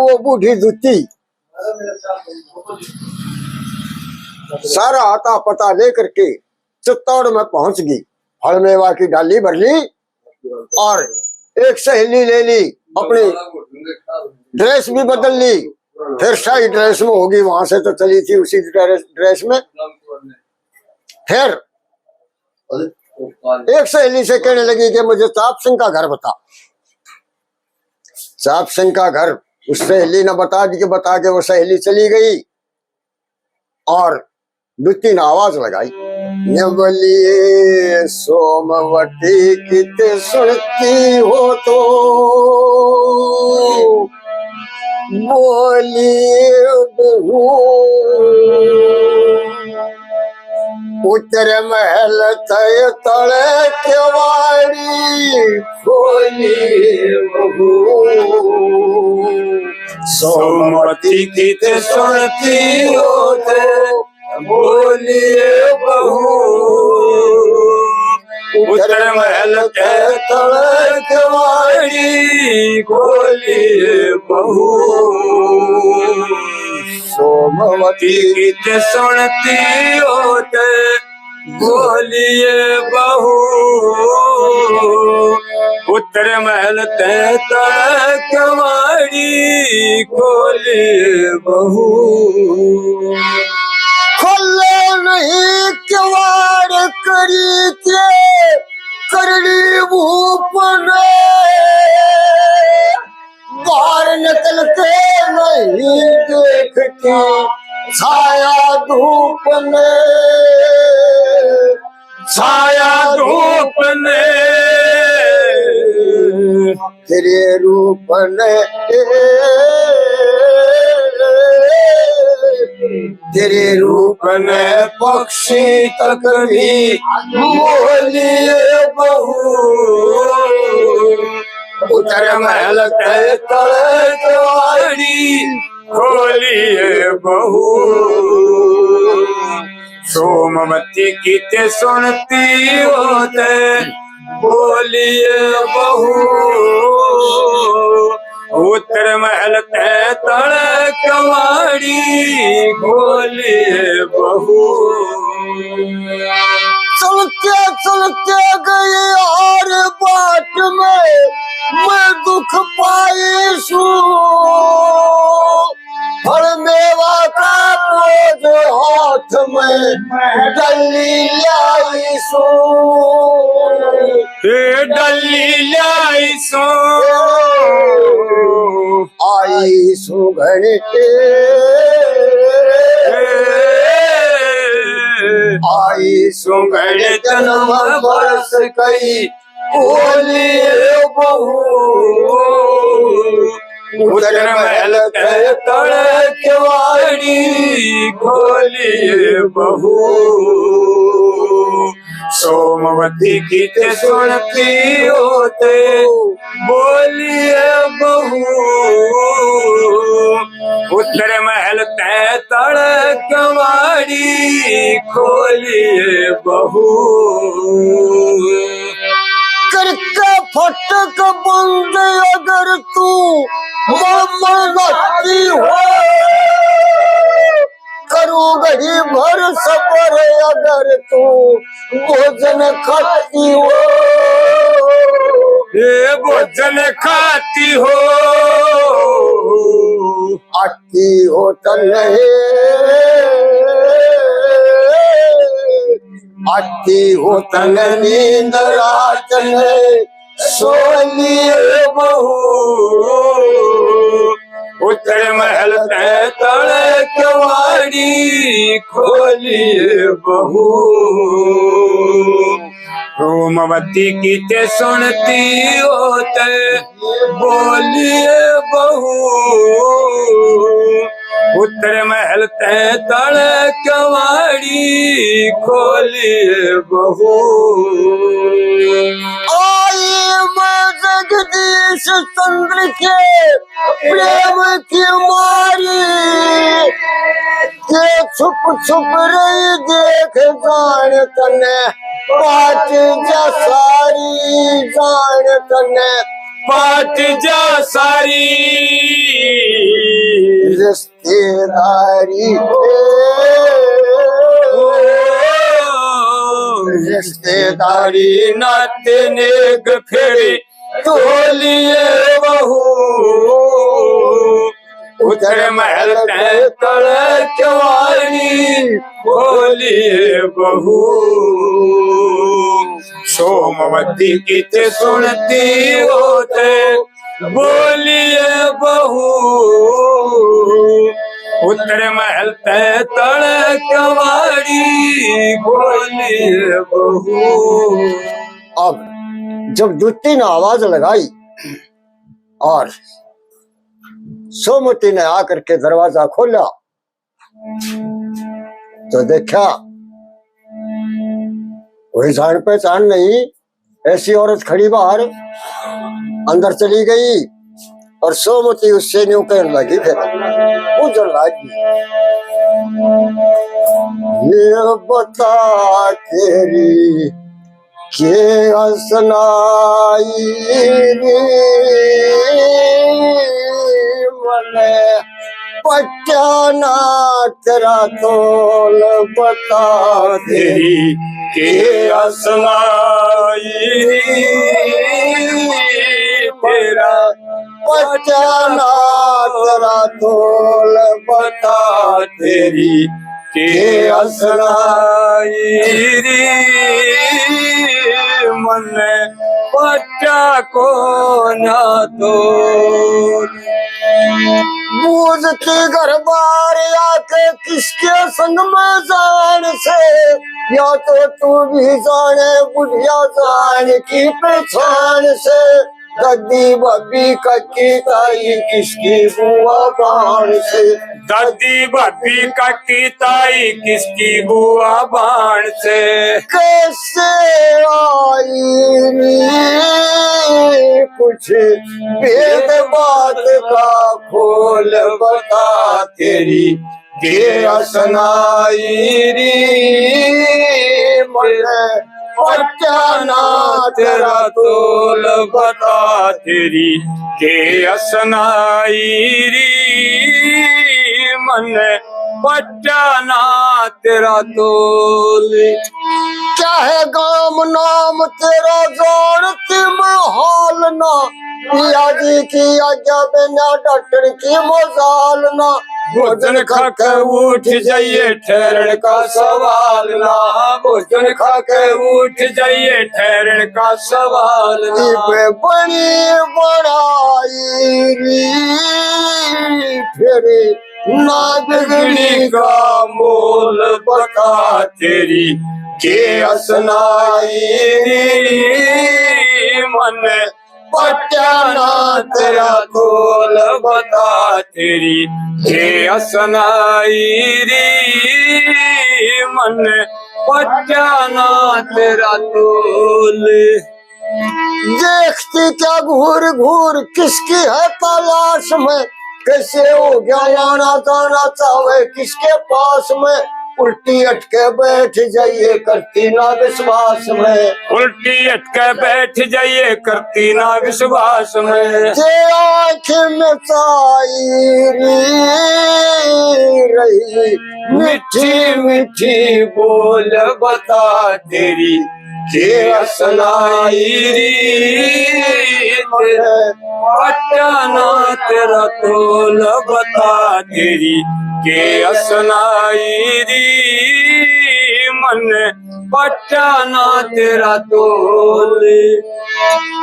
वो बूढ़ी जुत्ती सारा आता पता लेकर के चित्तौड़ में पहुंच गई। फल मेवा की डाली भर ली और एक सहेली ले ली, अपनी ड्रेस भी बदल ली, फिर शाही ड्रेस में होगी, वहां से तो चली थी उसी ड्रेस में। फिर एक सहेली से कहने लगी कि मुझे चाप सिंह का घर बता। चाप सिंह का घर उस सहेली ने बता के वो सहेली चली गई और दुत्ती ने आवाज लगाई, ये बोलिए सोमवती किते सुनती हो तो बोलिए बहू, उत्तर महल तय तले केवाड़ी खोलिए बहू, सोमवती किते सुनती हो तो बोलिए बहू, उत्तर महल के तले केवाड़ी खोलिए बहू, सोमवती किते सुनती हो तो बोलिए बहू, उत्तर महल ते तले केवाड़ी खोलिए बहू। खोले नहीं केवाड़ करी के करनी भूप ने, बाहर निकलते नहीं देखती छाया धूप ने, छाया धूप ने तेरे रूप ने, तेरे रूप ने पक्षी तक भी बोलिए बहू, उत्तर महल के तले केवाड़ी खोलिए बहू, सोमवती किते सुनती होते बोलिए बहू, उत्तर महल के तले केवाड़ी खोलिए बहू। चलते चलते गई और बाट में मैं दुख पाई सू, फल मेवा का बोझ हाथ में डली लाई सू, डली लाई सो आई सुघड़ आई सुगड़ जन्म बरस गई बोलिए बहू, उत्तर महल के तले केवाड़ी खोलिए बहू, सोमवती किते सुनती होते बोलिए बहू, उत्तर महल के तले केवाड़ी खोलिए बहू। करके फटक बंद अगर तू मोमबत्ती हो, करूँ घड़ी भर सफर अगर तू भोजन खाती हो, ये भोजन खाती हो, आती हो तन्हे आती हो तन नींद रात में सोलिए बहू, उत्तर महल के तले केवाड़ी खोलिए बहू, सोमवती किते सुनती होते बोलिए बहू, उत्तर महल के तले केवाड़ी खोलिए बहू। आई मैं जगदीश चंद्र के प्रेम की मारी, के छुप छुप रही देख जान तने पाट जा सारी, जान तने पाट जा सारी, रिश्तेदारी रिश्तेदारी नाते नेक फेरी तोलिए बहू उतर महल तल चवारी बोलिए बहू सोमवती की ते सुनती होते बोलिए बहू उतर महल तल चवारी बोलिए बहू। अब जब दूती ने आवाज लगाई और सोमवती ने आकर के दरवाजा खोला तो देखा कोई जान पहचान नहीं, ऐसी औरत खड़ी बाहर। अंदर चली गई और सोमवती उससे न्यू कहने लगी, फिर उजर लगी, ये बता तेरी के असनाई मने पचाना तेरा तोल बता तेरी के असनाई तेरा पचाना तेरा तोल बता तेरी के असनाई मन पचा को ना तो बूझती घर बार आके किसके संग में जान से, या तो तू भी जाने बुढ़िया जान की पहचान से। दादी भाभी कच्ची ताई किसकी बुआ बाण से, दादी भाभी का की ताई किसकी बुआ बाण से। कैसे आई रे कुछ भेद बात का खोल बता तेरी के असनाई री मन पचाना तेरा तोल बता तेरी के असनाई री मन पचाना तेरा तोल। क्या है गाम नाम तेरा जानती मैं हाल ना, पिया जी की आज्ञा बिना डॉक्टर की मजाल ना। भोजन खाके उठ जाइए ठहरन का सवाल ना, भोजन खाके उठ जाइए ठहरन का सवाल ना। बड़ी बड़ाई फिर ना बिगड़ी का मोल बता तेरी के असनाई मन पचाना तेरा तोल बता तेरी के असनाई मन पचाना तेरा तोल। देखती क्या घूर घूर किसकी है तलाश में, कैसे हो गया आना जाना चाहे किसके पास में। उल्टी अटके बैठ जाइए करती ना विश्वास में, उल्टी अटके बैठ जाइए करती ना विश्वास में। जे आँख में चाई रही मीठी मीठी बोल बता तेरी के असनाई पचाना तेरा तोल बता तेरी के असनाई मन पचाना तेरा तोल।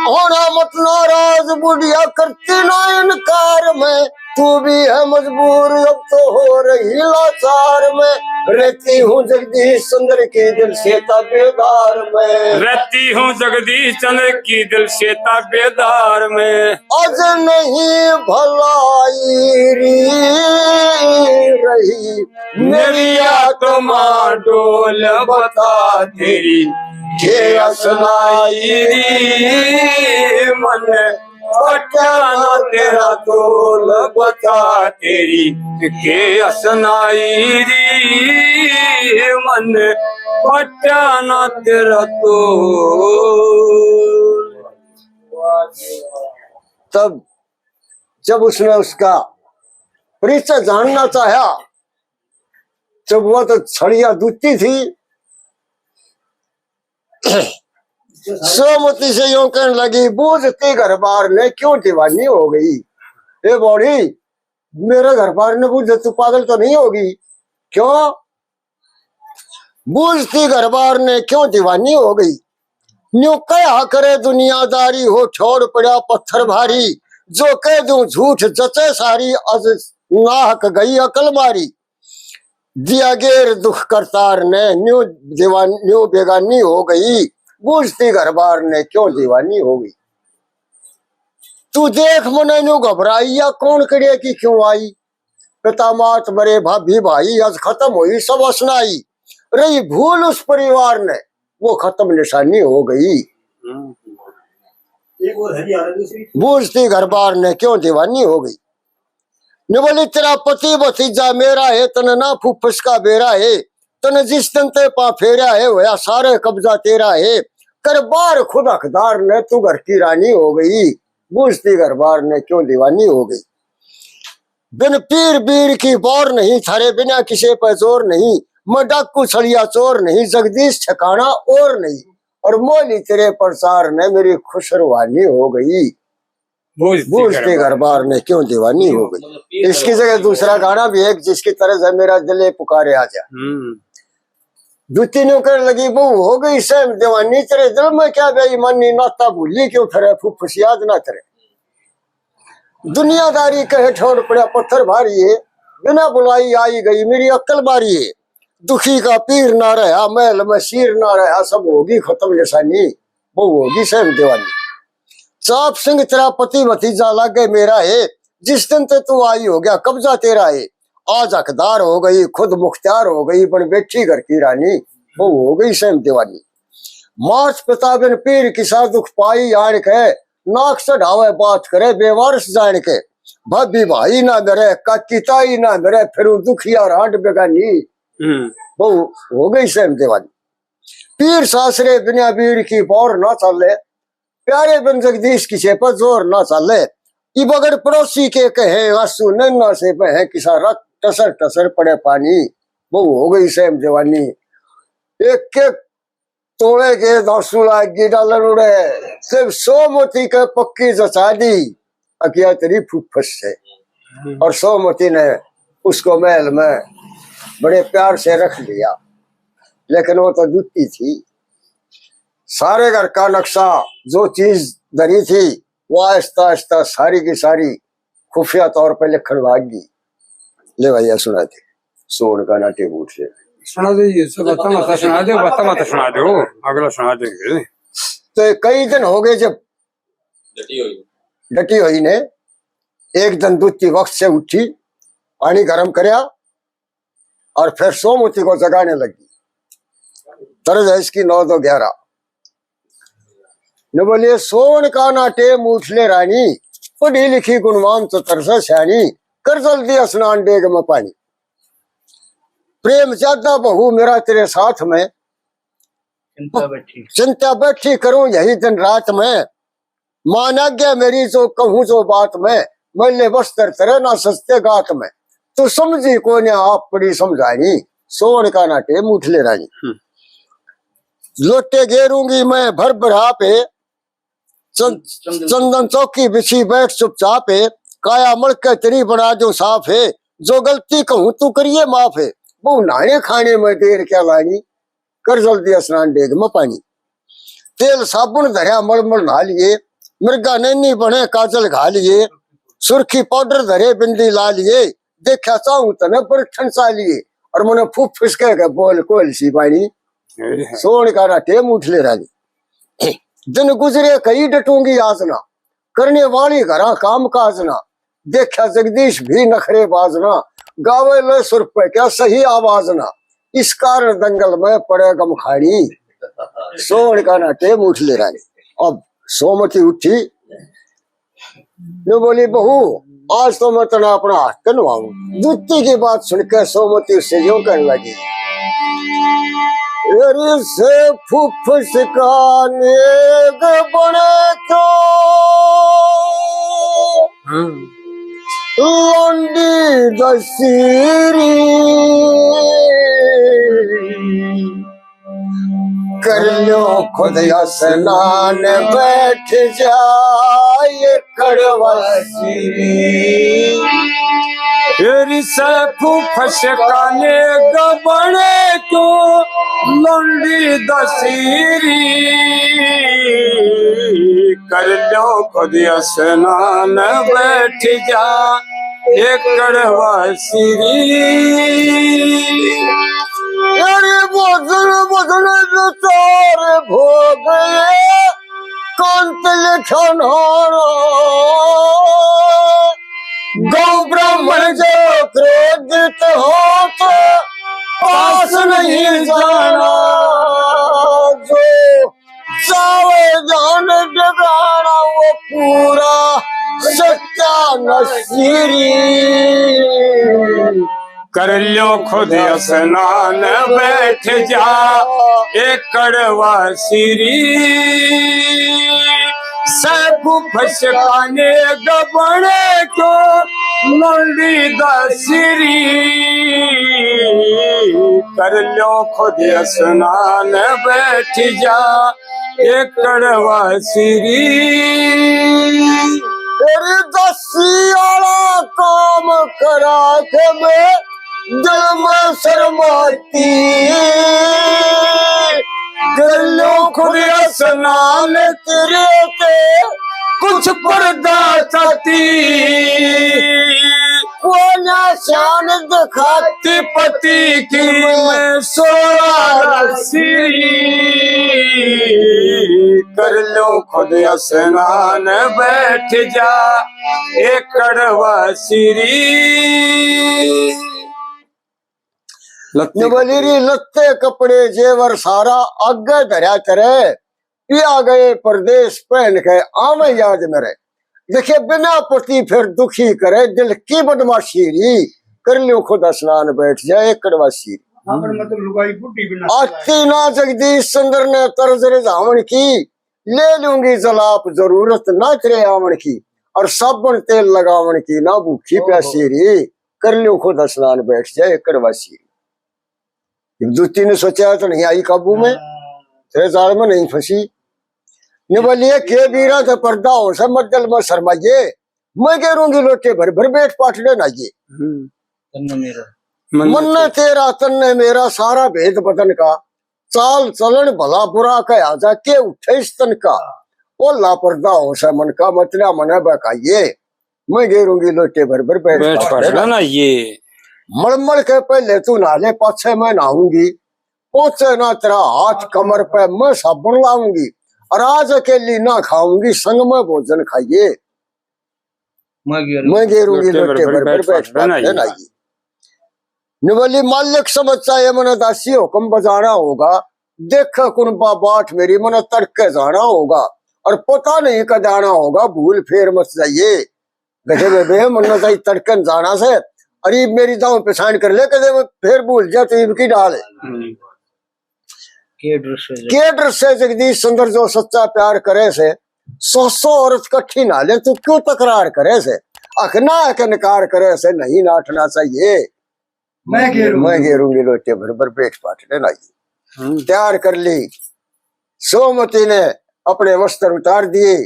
होना मत नाराज बुढ़िया करती ना इनकार में, तू भी है मजबूर अब तो हो रही लाचार में। रहती हूँ जगदीश चंद्र की दिल से ताबेदार में, रहती हूँ जगदीश चंद्र की दिल से ताबेदार में। आज नहीं भलाई रही मेरी आत्मा डोल बता तेरी के असनाई मन पचाना तेरा तोल बता तेरी के असनाई मन पचाना तेरा तोल। तब जब उसने उसका परिचय जानना चाहा जब वो तो छड़िया दूती थी। सोमती से यूं कहने लगी, बूझती घर बार ने क्यों दीवानी हो गई। ए बॉडी, मेरे घर बार ने बूझ, तू पागल तो नहीं होगी? क्यों? बूझती घर बार ने क्यों दीवानी हो गई। न्यू कहा करे दुनियादारी, हो छोड़ पड़ा पत्थर भारी। जो कह दूं झूठ जचे सारी, अज नाहक गई अकल मारी। दिया गेर दुख करतार ने न्यू बेगानी हो गई। बूझती घर बार ने क्यों दीवानी हो गई। तू देख मने न्यू घबराई, या कौन करे की क्यों आई। पिता मात मरे भाभी भाई, आज खत्म हुई सब असनाई। रही भूल उस परिवार ने, वो खत्म निशानी हो गई। बूझती घर बार ने क्यों दीवानी हो गई। ने बोली, तेरा पति भतीजा मेरा है, तन ना फुफस का बेरा है। तन जिस दिन ते पा फेरा है, होया सारे कब्जा तेरा है। कर बार खुद हकदार ने, तू घर की रानी हो गई। बूझती घर बार ने क्यों दीवानी हो गई। बिन पीर बीर की बौर नहीं, थारे बिना किसी पर जोर नहीं। मैं डाकू छड़िया चोर नहीं, जगदीश ठिकाना और नहीं। और मोली तेरे प्रसार ने मेरी खुशरवानी हो गई। बूझती घर बार ने क्यों दीवानी हो गई। इसकी जगह दूसरा गाना भी एक, जिसकी तरह से मेरा दिल पुकारे आजा। दूती न्यू कर लगी, बहू हो गई सैम दीवानी, तेरे दिल में क्या बेईमानी। नाता भूली क्यों फिरे, फुफुस याद ना करे। दुनियादारी कहे छोड़ पड़ा पत्थर भारी है। बिना बुलाई आई गई मेरी अक्ल बारी है। दुखी का पीर ना रहा, महल में शीर ना रहा। सब होगी खत्म निशानी, वो होगी सैम दीवानी। चाप सिंह तेरा पति भतीजा लागे मेरा है। जिस दिन ते तू आई हो गया कब्जा तेरा है। आज हकदार हो गई, खुद मुख्तियार हो गई, बन बैठी घर की रानी। वो हो गई सैम दीवानी। मार्च पिता बिन पीर किसा दुख पाई आन के। नाक चढ़ावे बात करे बेवारस जान के। भाभी भाई ना डरे, काकी ताई ना डरे, फिर दुखिया रांड बेगानी। वो हो गई सैम दीवानी। पीर सासरे बिना बीर की बौर ना चले। प्यारे बन जगदीश किसे पर जोर ना चले। ई बगड़ पड़ोसी के कहे आंसू नन्ना से बहे, किसा रख टसर टसर पड़े पानी। वो हो गई सैम दीवानी। एक एक तोड़े के दांसू लागी डालर उड़े। सिर्फ सोमती के पक्की जचा दी, अकिया तेरी फुफस से। और सोमती ने उसको महल में बड़े प्यार से रख लिया। लेकिन वो तो जुटी थी। सारे घर का नक्शा, जो चीज धरी थी, वो आहिस्ता आहिस्ता सारी की सारी खुफिया तौर पर लिखन भागी। ले भैया सुना दे, सोन का नाटे बूट से सुना दे। ये सब बता सुना दो, बता सुना दो, अगला सुना देंगे। तो कई दिन हो गए जब डटी हुई ने। एक दिन दूती वक्त से उठी, पानी गर्म करया और फिर सोमती को जगाने लगी। तरज है इसकी 9 2 11। न बोलिए, सोन का नाटे मूठले रानी, पढ़ी लिखी गुणवान तो तरसा श्यानी। कर जल्दी स्नान डेग में पानी। प्रेम ज्यादा बहू मेरा तेरे साथ में, चिंता बैठी करूं यही दिन रात में। मान आज्ञा मेरी जो कहूं जो बात में, मैले बस्तर तेरे ना सस्ते गात में। तो समझी को ने आप बड़ी समझानी, सोन का नाटे मूठले रानी। लोटे घेरूंगी मैं भर बढ़ा पे, चंदन चौकी बिछी बैठ चुपचाप है। काया मड़के तेरी बना जो साफ है, जो गलती कहूं तू करिए माफ है। वो नहाने खाने में देर क्या लानी, कर जल्दी स्नान डेग में पानी। तेल साबुन धरिया मलमल नहा लिए, मृगा नैनी बने काजल घा लिए। सुर्खी पाउडर धरे बिंदी ला लिए, देखा चाहूं तने पर ठंसा लिए। और मैंने फूफ फिसके के बोल कोल सी पानी। सोन का नाटे मूठले रानी। दिन गुजरे कई डटूंगी आज ना, करने वाली घरा काम काज ना। देखा जगदीश भी नखरे बाजना, गावे ले सुर पे क्या सही आवाज ना। इस कारण दंगल में पड़े गमखाड़ी, सोन का नाटे मूठले रानी। अब सोमती उठी, ने बोली, बहू आज तो मैं तना अपना हाथ कनवाऊं। दूती की बात सुनकर सोमती उससे यूं कहने लगी, से फुफुस का नेग बने क्यों। लौंडी दसीरी कर लो खुद स्नान बैठ जाए कड़वासी तेरी सैफू फसकाने गबड़े को लौंडी दसीरी कर लो खुद स्नान बैठ जा एक कड़वा सीरी अरे बदल बदल तारे भोग कांत लिखन गौ ब्राह्मण जो क्रोधित हो तो पास नहीं जाना जो चावे जान डगाना वो पूरा सच्चा नसीरी कर लो खुद स्नान बैठ जा एक कड़वा सीरी सब फसकाने गबड़े को लौंडी दसीरी कर लो खुद स्नान बैठ जा एक कड़वा सीरी तेरी दसी वाला काम करा के मैं दिल में शर्माती कर लो खुद स्नान तेरे के कुछ पर्दा चाहती कोना शान दिखाती पति की मैं सोरा सीरी कर लो खुद स्नान बैठ जा एक कड़वा सीरी नवलीरी लत्ते कपड़े जेवर सारा आगे धरा करे पिया गए परदेश पहन के आमे याद मेरे देखिए बिना पति फिर दुखी करे दिल की बदमाशीरी कर लो खुद स्नान बैठ जाए कड़वा सीरी मतलब लुगाई बुड्ढी बिना आती ना जगदीश चंद्र ने तर्ज रिझावन की ले लूंगी जलाप जरूरत ना तेरे आवन की और साबुन तेल लगावन की ना भूखी प्यासीरी कर लो खुद स्नान बैठ जाए कड़वा सीरी दूती ने सोचा तो नहीं आई काबू में तेरे जाल में नहीं फंसी ने बोलिए के बीरा तो पर्दा हो सब मद्दल में शर्माइए मैं करूंगी लोटे भर भर बैठ पाटले ना ये मन ने तेरा तन ने मेरा सारा भेद बदन का चाल चलन भला बुरा कहा जा के उठे इस तन का वो लापर्दा हो सा मन का मतला मना बकाइए मैं गेरूंगी लोटे भर भर बैठ पाटले ना ये मलमल के पहले तू नाले पाछे मैं नहाऊंगी पहुंचे ना तेरा हाथ कमर पे मैं साबुन लाऊंगी और आज अकेली ना खाऊंगी संग में भोजन खाइए मैं गेरूंगी लोटे भर भर बैठ पाटले निवली मालिक समझता है मन दासी हुक्म बजाना होगा देख कुनबा बाट मेरी मन तड़के जाना होगा और पता नहीं कद आना होगा भूल फेर मत जाइए देखे बेबे मन चाहिए तड़कन जाना से अरे मेरी दाव पहचान कर ले कदे फिर भूल जा तो इनकी डाल के डर से जगदीश चंद्र जो सच्चा प्यार करे से 100 औरत कट्ठी ना ले तू क्यों तकरार करे से अखना के नकार करे से नहीं नाटना चाहिए मैं घेरूंगी लोटे भर भर पेट पाटले लाई तैयार कर ली सोमती ने अपने वस्त्र उतार दिए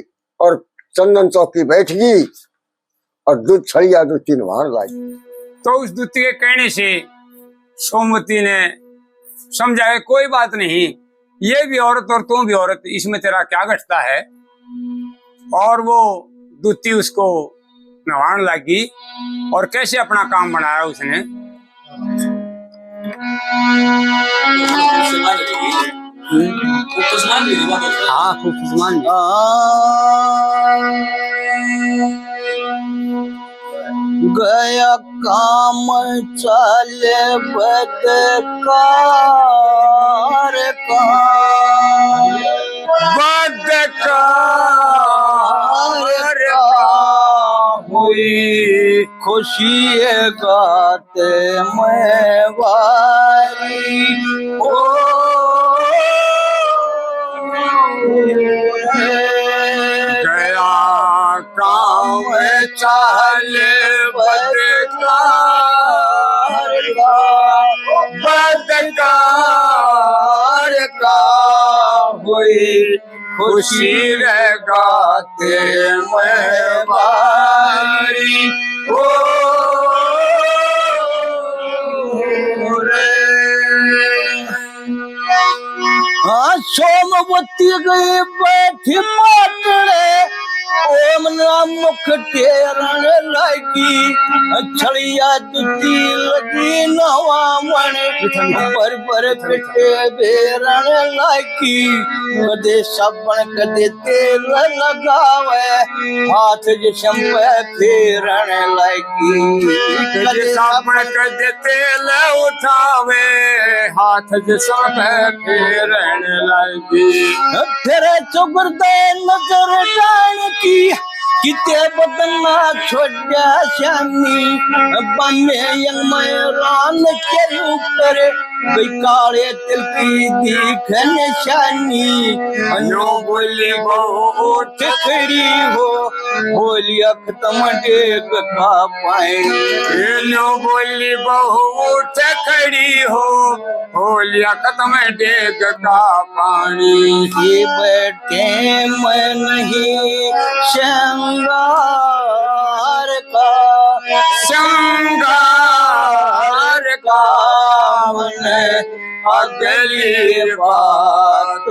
और चंदन चौकी बैठ गई और दूध छड़िया दूती नहान लाई तो उस दूती के कहने से सोमवती ने समझा है कोई बात नहीं ये भी औरत और तू भी औरत इसमें तेरा क्या घटता है और वो दूती उसको नहान लगी और कैसे अपना काम बनाया उसने हाँ खूब गया काम चले बदकार का हुई खुशी गाते मैं वारी ओ गया काम चाले हुई खुशी रे गाते मैं बारी ओ रे। हाँ सोमवती गई बैठी पाटड़े ओम नाम मुख टेरण लगी छड़िया तुती लगी नवामण पर बेटे बेरण लगी कदे साबण कदे तेल लगावे हाथ जिसम पे फेरण लगी कदे साबण कदे तेल उठावे हाथ जिसम पे फेरण लगी तेरे चुगरदे नजर डाल की किते बदना छोड़ा श्यामी बने यंग मैरान के ऊपर काले तिल की दिख निशानी अनो बोली बहुत खड़ी हो बोलिया खत्म डेग का पाए नो बोली बहुत खड़ी हो होलिया खत्म डेग का पानी ये बैठे मैं नहीं श्रृंगार का श्रृंगार का मन अगली बात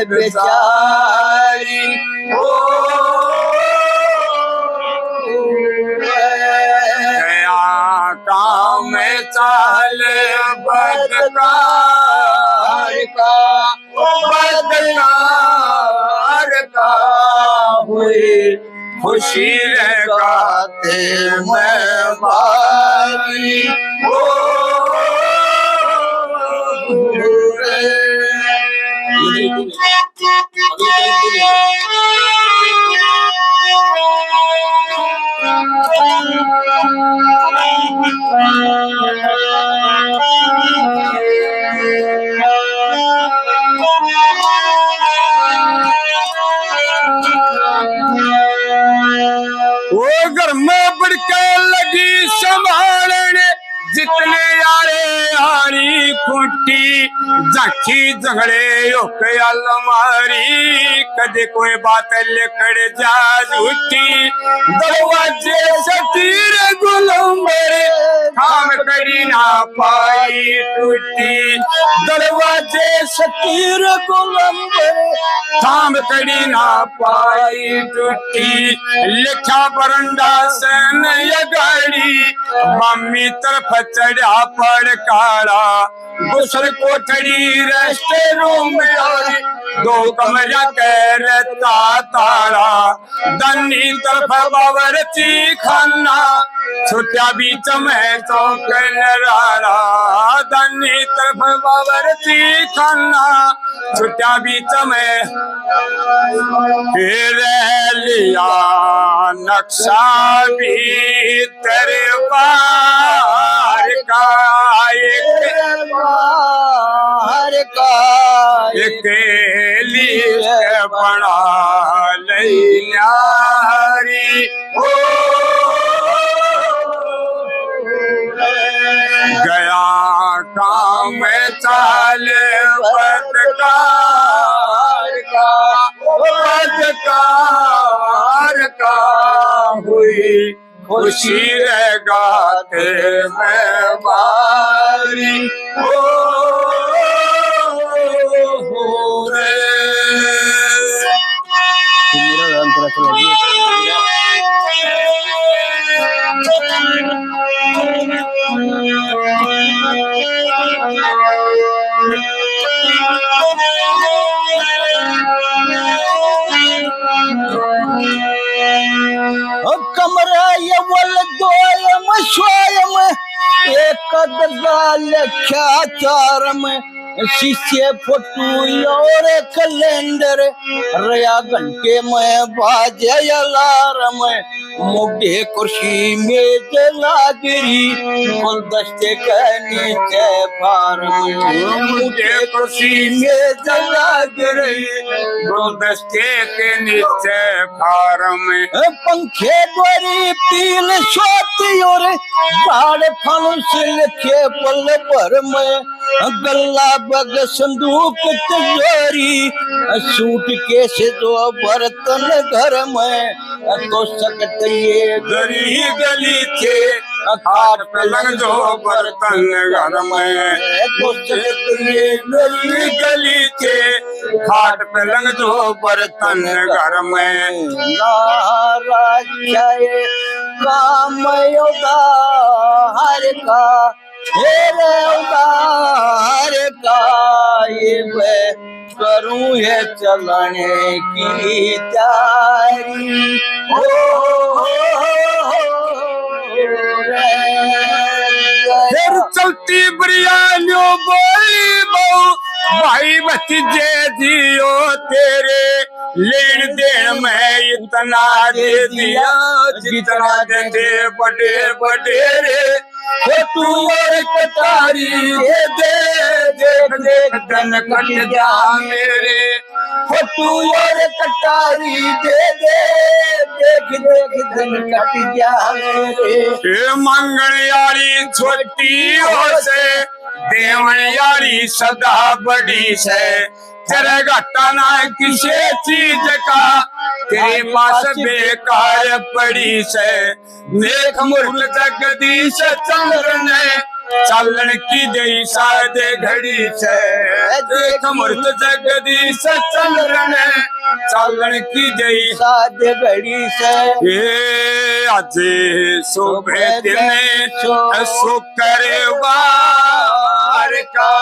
बेचारी ओ गया काम चाल बदकार का हुई खुशी लगाते मैं बारी ओ वो घर में बढ़के लगी संभालने जितने यारे यारी खूंटी झांकी झगड़े अलमारी कदे कोई बात लिखड़ जा झूठी दरवाजे सतीर गुलंबरे काम करी ना पाई टूटी दरवाजे सतीर गुलंबरे काम करी ना पाई टूटी लिखा बरंडा सन ये गाड़ी मम्मी तरफ चढ़ा पड़ काड़ा गुसल कोठड़ी रेस्ट रूम और दो कमरा कहता तारा दन्नी तरफ बावर्ची खाना छुट्टिया बीच में चौक नरारा दन्नी तरफ बावर्ची खाना छुट्टिया बीच में फिर लिया नक्शा भी तेरे पार का एक लिए बना लियारी ओ गया काम चाल बदकार का हुई खुशी रे गाते मैं बारी हो रे। कमरा ये वल दोयम स्वयं एक लख्या चारम शीशे फोटो और कैलेंडर रया घंटे में बाजे अलार्म मुझे कुर्सी में जलागरी गुलदस्ते के नीचे फार्म मुझे कुर्सी में जलागरी गुलदस्ते के नीचे फार्म पंखे द्वारी पील सोती और झाड़ फल से लिखे पल भर में गल्ला बग संदूक तिजोरी सूट केस जो बर्तन घर में तो सकते ये गली गली थे खाट पलंग जो बर्तन घर में, तो सकते ये गली गली थे खाट पलंग जो बर्तन घर में। नाराज काम उदार का हेरे उदार का ये मैं करूं ये चलने की तैयारी फिर चलती बिरयानियों बोली बहू भाई भतीजे दियो तेरे लेन देन में इतना दे दिया जितना देते बड़े बड़ेरे। तू और कटारी दे दे देख देख दिन कट जा मेरे, तू और कटारी दे दे देख देख दिन कट जा मेरे। मंगल यारी छोटी हो से देवन यारी सदा बड़ी से, तेरे घाटा ना किसी चीज का तेरे पास बेकार पड़ी से। देख मुर्ख जगदीश चंद्र ने चालन की दई सादे घड़ी से, देख मूर्त जगदीश चंद्र ने चालन की दई सादे घड़ी से। ये आज सुबह दिन शुक्र वार का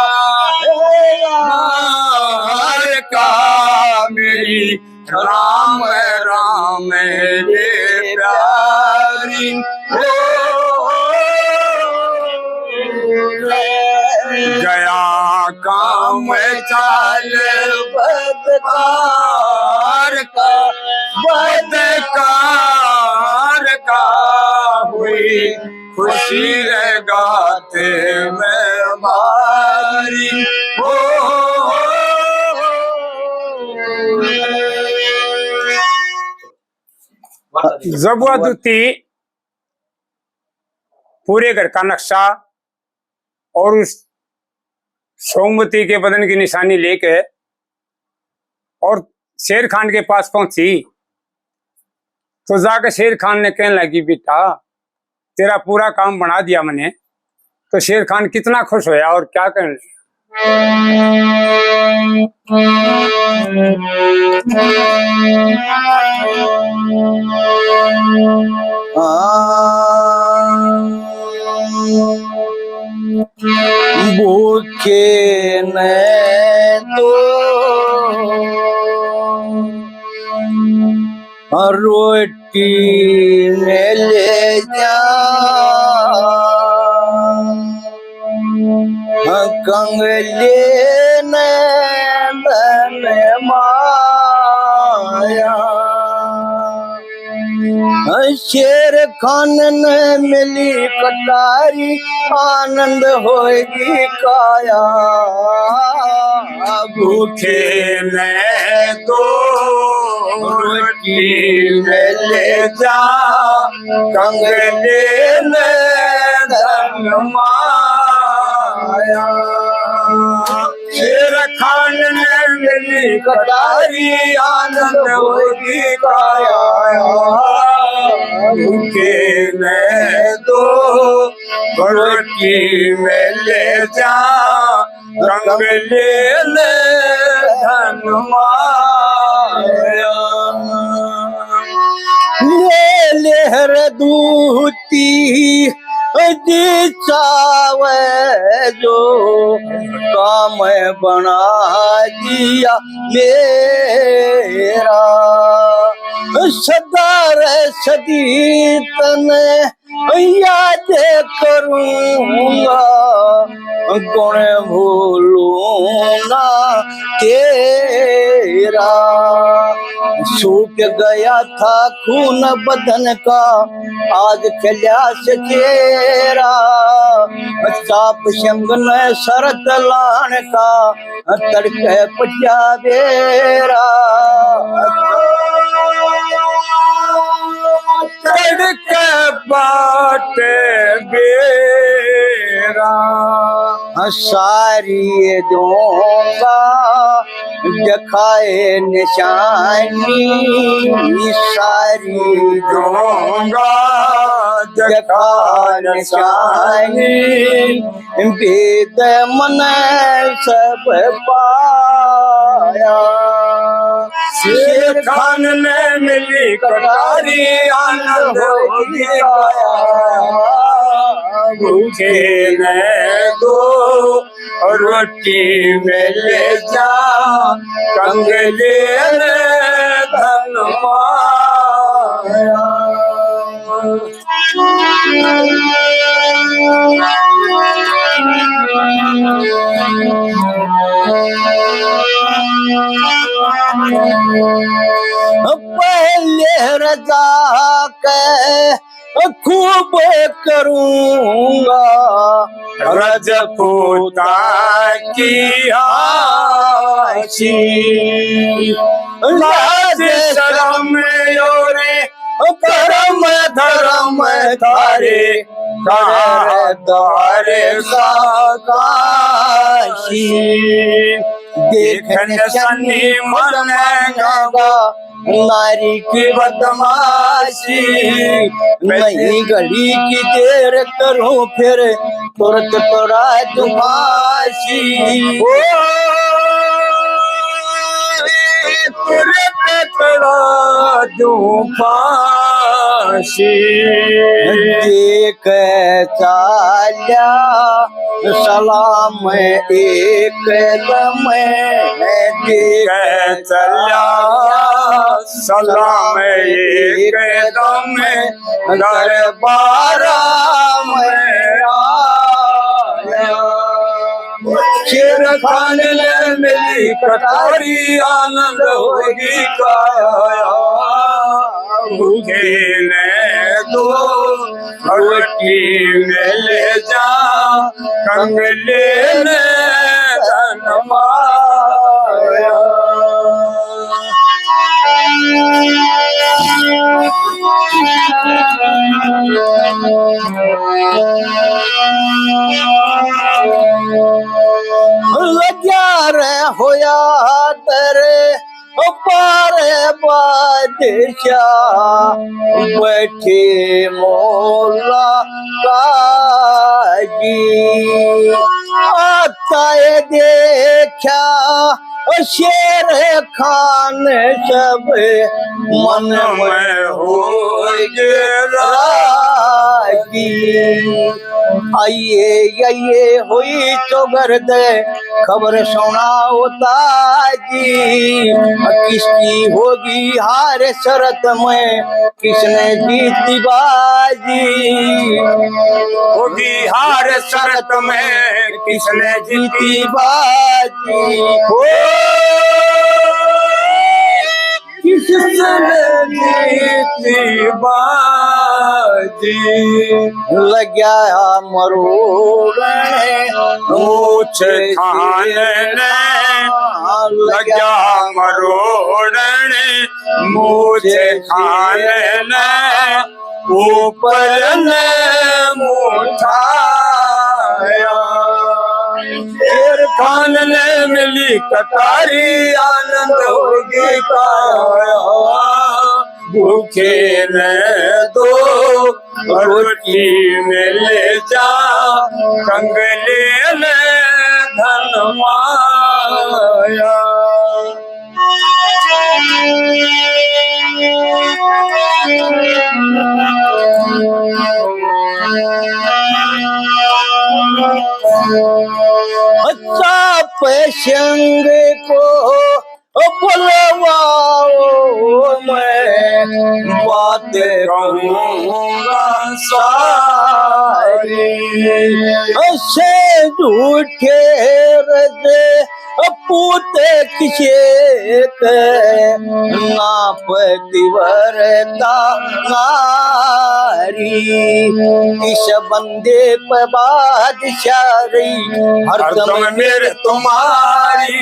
मेरी राम राम रे प्यारी गया काम चाल बदकार का हुई खुशी गाते में मारी जबुआदुती पूरे घर का नक्शा और उस सोमवती के बदन की निशानी लेके और शेर खान के पास पहुंची तो जाकर शेर खान ने कहने लगी बेटा तेरा पूरा काम बना दिया मैंने। तो शेर खान कितना खुश होया और क्या कहने भूखे ने तो रोटी में ले जा कंगले ने धन माया। शेर खान ने मिली कटारी आनंद होगी काया। भूखे ने तो रोटी में ले जा कंगले ने धन माया। शेर खान ने मिली कटारी आनंद होगी काया। भूखे ने तो रोटी में ले जा कंगले ने धन माया। ले लहर दूती जी चावे जो काम बना दिया मेरा। सदा रे सदी तने याद करूंगा गुण भूलूं ना तेरा। सूख गया था खून बदन का आज खिला से चेहरा। चाप शंग ने शरत लान का तड़के पटिया बेरा। तड़के बाटे बेरा सारी दूंगा दिखाए निशानी, सारी दूंगा दिखा निशानी, वेद मन सब पाया। शेर खान ने मिली कटारी आनंद हो गया, भूखे ने दो रोटी में ले जा, कंगले ने धन माया। पहले रजा के खूब करूंगा, रजपूता की आशी, लाज शरम योरे करम धर्म थारे, कहाँ द्वारे साकाशी। देखन सन्नी मन गावा नारी की बदमाशी, नहीं घड़ी की देर करूं फिर तुरंत तोरा दुमाशी। तुरंत तोरा दुमाशी। देख चाल्या सलाम एक दम, देख चला सलाम एक दम, दरबार में आया। शेर खान ने मिली कटारी आनंद होगी काया, भूखे ने दो रोटी में ले जा, कंगले ने धन माया। लग्या रे होया तेरे पारे बादशाह, बैठे मोला काजी। आता है देखा शेर खान सब मन में हो राजी। आइए हुई तो गर्द खबर सुनाओ ताजी, किसकी होगी हार शरत में किसने जीती बाजी। होगी हार शरत में किसने जीती बाजी, हो किसने जीती बाजी। लग्या मरोड़ने मूछ खाने लग्या मरोड़ने, मूछ खाने ऊपर ने मुठाया। शेर खान ने मिली कटारी आनंद होगी काया, भूखे ने दो रोटी में ले जा, कंगले ने धन माया। अच्छा पेशंग को बुलवाओ, मैं बात कहूँगा सारी, से झूठे रजे पूते किसे नाप दिवरता नारी। इस बंदे पे बादशाही हरदम मेरे तुम्हारी,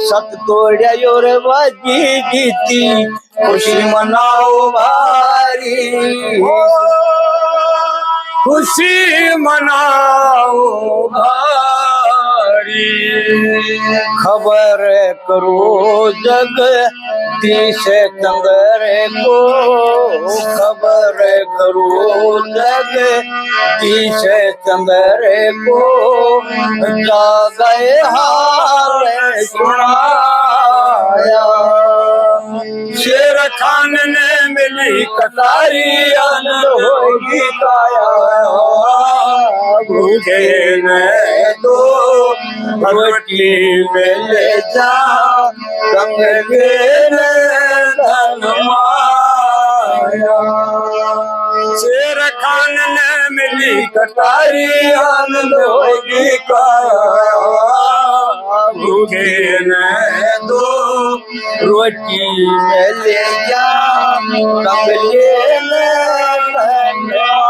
सत तोड़े और बाजी जीती खुशी मनाओ भारी। खुशी मनाओ भारी। खबर करो जग तीस चंद्र को, खबर करो जग तीस चंद्र को, जागे हार सुनाया। शेर खान ने मिली कटारी आनंद होगी काया, भूखे ने दो रोटी मिल जा, कंगे ने धन माया। शेर खान ने मिली कटारी आनंद होगी काया, भूखे ने दो रोटी में ले जा, कमले में बनाया।